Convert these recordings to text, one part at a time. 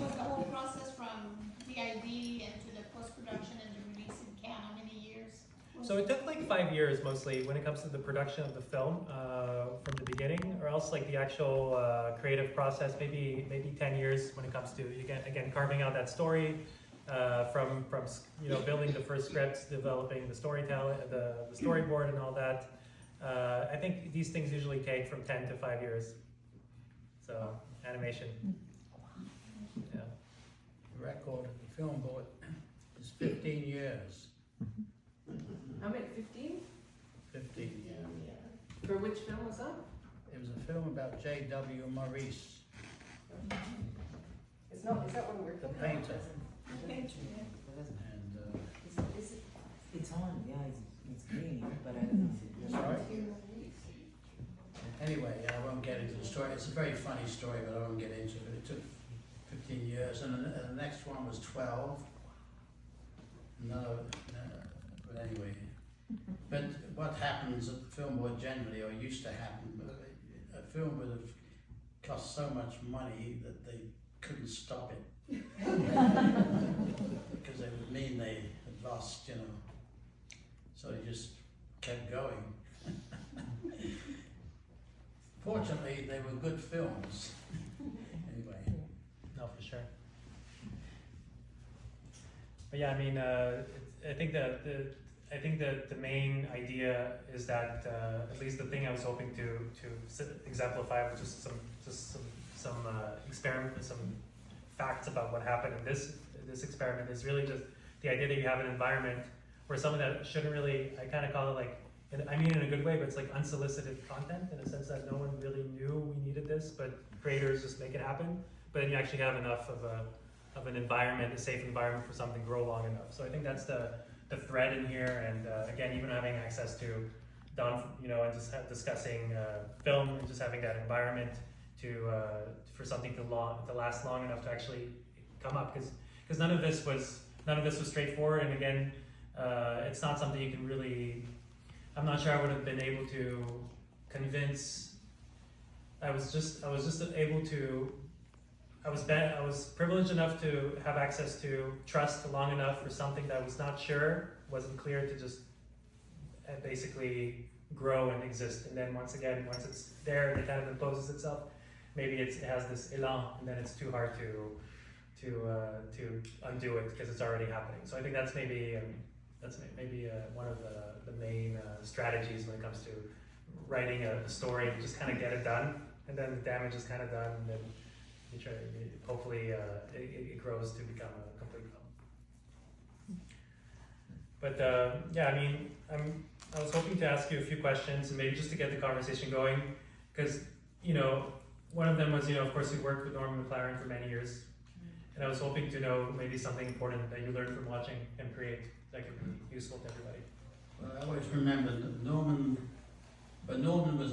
Was the whole process from the idea and to the post-production and the release in Cannes, how many years? So it took like 5 years mostly when it comes to the production of the film from the beginning, or else like the actual creative process, maybe 10 years when it comes to again carving out that story from building the first scripts, developing the storytelling, the storyboard, and all that. I think these things usually take from 10 to 5 years. So animation, yeah. The record of the film board is 15 years. How many, 15? 15 years. For which film was that? It was a film about J.W. Maurice, It's not, is that one we're the talking about? painter. Thank you. And It's on, yeah, it's green, but I don't know. sorry? Anyway, I won't get into the story. It's a very funny story, but I won't get into it. It took 15 years, and the next one was 12. No, but anyway. But what happens at the film board generally, or used to happen, a film would have cost so much money that they couldn't stop it. Because it would mean they had lost, So they just kept going. Fortunately, they were good films. Anyway. No, for sure. But yeah, I mean, I think that the main idea is that at least the thing I was hoping to exemplify was just some experiment, some facts about what happened in this experiment is really just the idea that you have an environment where someone that shouldn't really, I kind of call it like, I mean in a good way, but it's like unsolicited content in a sense that no one really knew we needed this, but creators just make it happen. But then you actually have enough of an environment, a safe environment for something to grow long enough. So I think that's the thread in here, and again, even having access to Don, and just discussing film and just having that environment for something to last long enough to actually come up, because none of this was straightforward, and again, it's not something you can really. I'm not sure I would have been able to convince. I was privileged enough to have access to trust long enough for something that I was not sure, wasn't clear, to just basically grow and exist. And then once it's there and it kind of imposes itself, maybe it has this elan, and then it's too hard to undo it because it's already happening. So I think that's maybe one of the main strategies when it comes to writing a story. Just kind of get it done, and then the damage is kind of done, and then you try. Hopefully, it grows to become a complete film. But yeah, I mean, I was hoping to ask you a few questions, and maybe just to get the conversation going, because one of them was of course you worked with Norman McLaren for many years, and I was hoping to know maybe something important that you learned from watching him create that could be useful to everybody. Well, I always remember that Norman was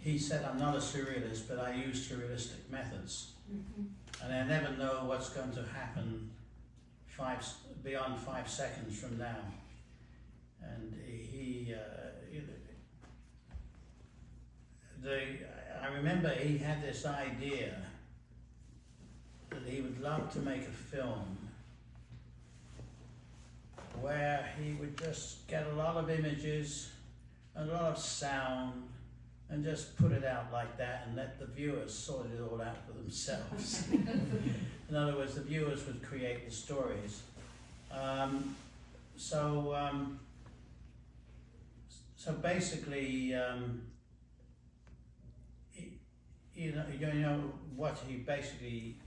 he said, I'm not a surrealist, but I use surrealistic methods. And I never know what's going to happen beyond 5 seconds from now. And I remember he had this idea that he would love to make a film where he would just get a lot of images, a lot of sound, and just put it out like that and let the viewers sort it all out for themselves. In other words, the viewers would create the stories. So basically, what he basically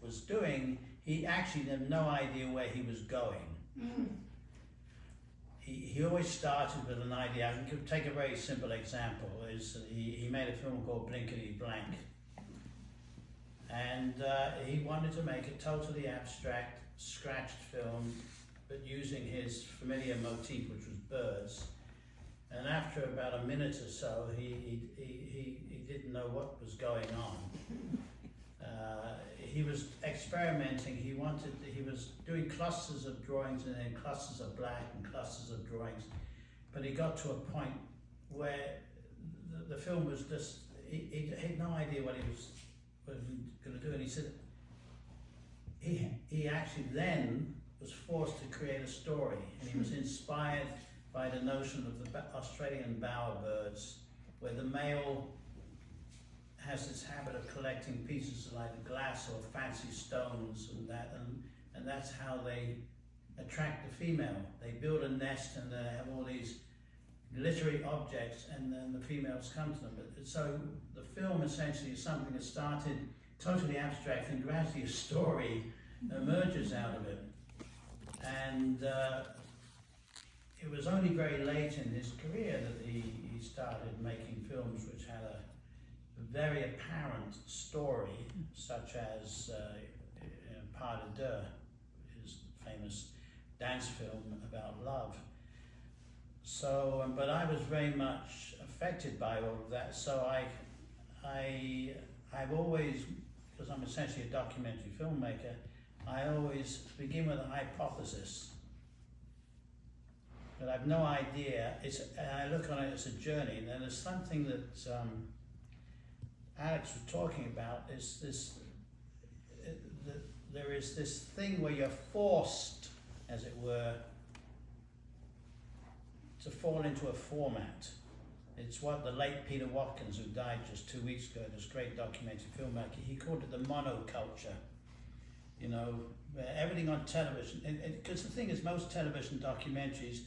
was doing, he actually had no idea where he was going. He always started with an idea. I can take a very simple example. He made a film called Blinkety Blank, and he wanted to make a totally abstract, scratched film, but using his familiar motif, which was birds. And after about a minute or so, he didn't know what was going on. He was experimenting. He was doing clusters of drawings and then clusters of black and clusters of drawings. But he got to a point where the film was just, he had no idea what he was going to do. And he said, he actually then was forced to create a story, and he was inspired by the notion of the Australian bowerbirds, where the male has this habit of collecting pieces of like glass or fancy stones and that, and that's how they attract the female. They build a nest and they have all these glittery objects, and then the females come to them. So the film essentially is something that started totally abstract, and gradually a story emerges out of it. And it was only very late in his career that he started making films which had a very apparent story, such as Pas de Deux, his famous dance film about love. So, but I was very much affected by all of that. So I've always, because I'm essentially a documentary filmmaker, I always begin with a hypothesis. But I've no idea. I look on it as a journey, and then there's something that Alex was talking about. Is this? There is this thing where you're forced, as it were, to fall into a format. It's what the late Peter Watkins, who died just 2 weeks ago, this great documentary filmmaker, he called it the monoculture. You know, everything on television, because the thing is, most television documentaries,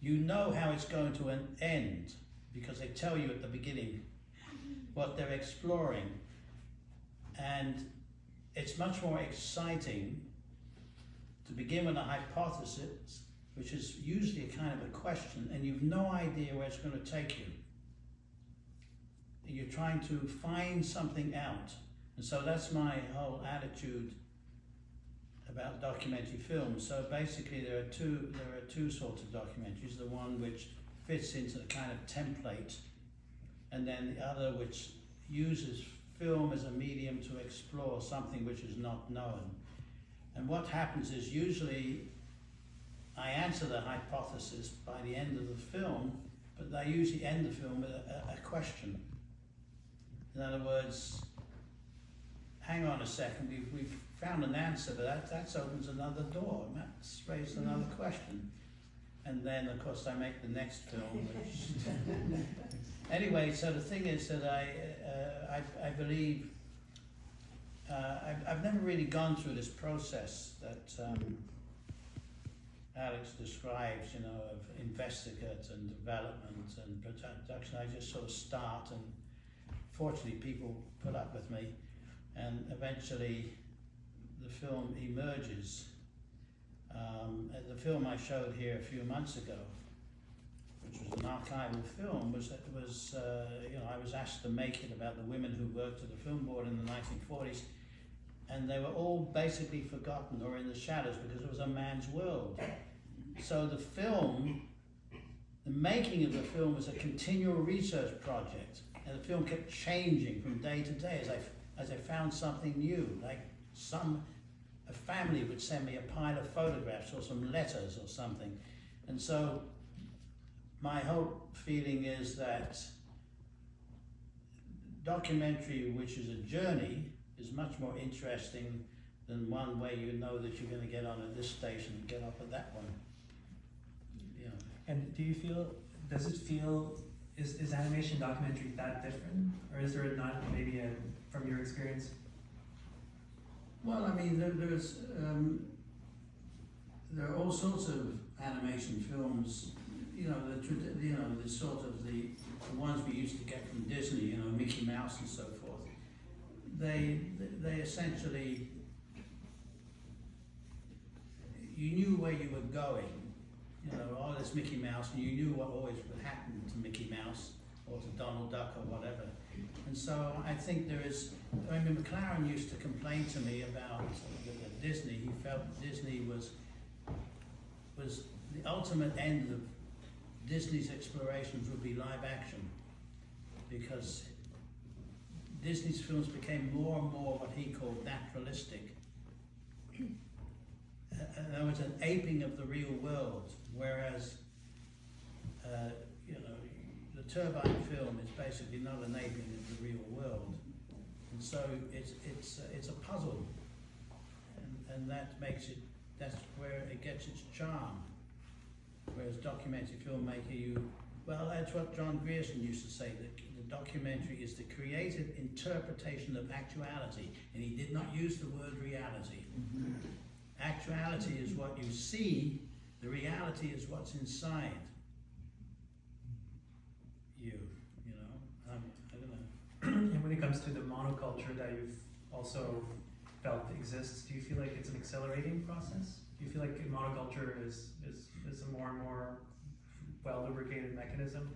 you know how it's going to end, because they tell you at the beginning what they're exploring. And it's much more exciting to begin with a hypothesis, which is usually a kind of a question, and you've no idea where it's going to take you. You're trying to find something out. And so that's my whole attitude about documentary films. So basically there are two sorts of documentaries. The one which fits into the kind of template, and then the other which uses film as a medium to explore something which is not known. And what happens is, usually I answer the hypothesis by the end of the film, but I usually end the film with a question. In other words, hang on a second, we've found an answer, but that opens another door, and that's raised another question. And then, of course, I make the next film. Which anyway, so the thing is that I believe, I've never really gone through this process that Alex describes, you know, of investigate and development and production. I just sort of start, and fortunately people put up with me, and eventually the film emerges. The film I showed here a few months ago, which was an archival film, was you know, I was asked to make it about the women who worked at the film board in the 1940s, and they were all basically forgotten or in the shadows because it was a man's world. So the film, the making of the film, was a continual research project, and the film kept changing from day to day as I found something new. Like a family would send me a pile of photographs or some letters or something, and so my whole feeling is that documentary, which is a journey, is much more interesting than one where you know that you're going to get on at this station and get off at that one. Yeah. And do you feel, is animation documentary that different? Or is there not maybe from your experience? Well, I mean, there are all sorts of animation films, you know, the sort of the ones we used to get from Disney, you know, Mickey Mouse and so forth. They essentially, you knew where you were going, you know, oh, there's Mickey Mouse, and you knew what always would happen to Mickey Mouse or to Donald Duck or whatever. And so I think there is, I mean, McLaren used to complain to me about Disney. He felt Disney was the ultimate end of Disney's explorations would be live action, because Disney's films became more and more what he called naturalistic. And there was an aping of the real world, whereas you know, the turbine film is basically not an aping of the real world, and so it's a puzzle. and that makes it, that's where it gets its charm. Whereas documentary filmmaker, well, that's what John Grierson used to say, that the documentary is the creative interpretation of actuality, and he did not use the word reality. Actuality is what you see, the reality is what's inside you know. I don't know. And when it comes to the monoculture that you've also felt exists, do you feel like it's an accelerating process? Do you feel like monoculture is a more and more well-lubricated mechanism?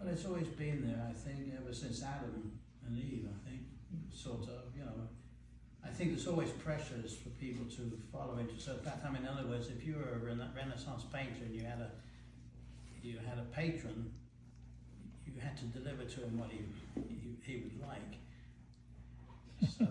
Well, it's always been there, I think, ever since Adam and Eve, I think, sort of, you know. I think there's always pressures for people to follow into certain path. I mean, in other words, if you were a Renaissance painter and you had a patron, you had to deliver to him what he would like. So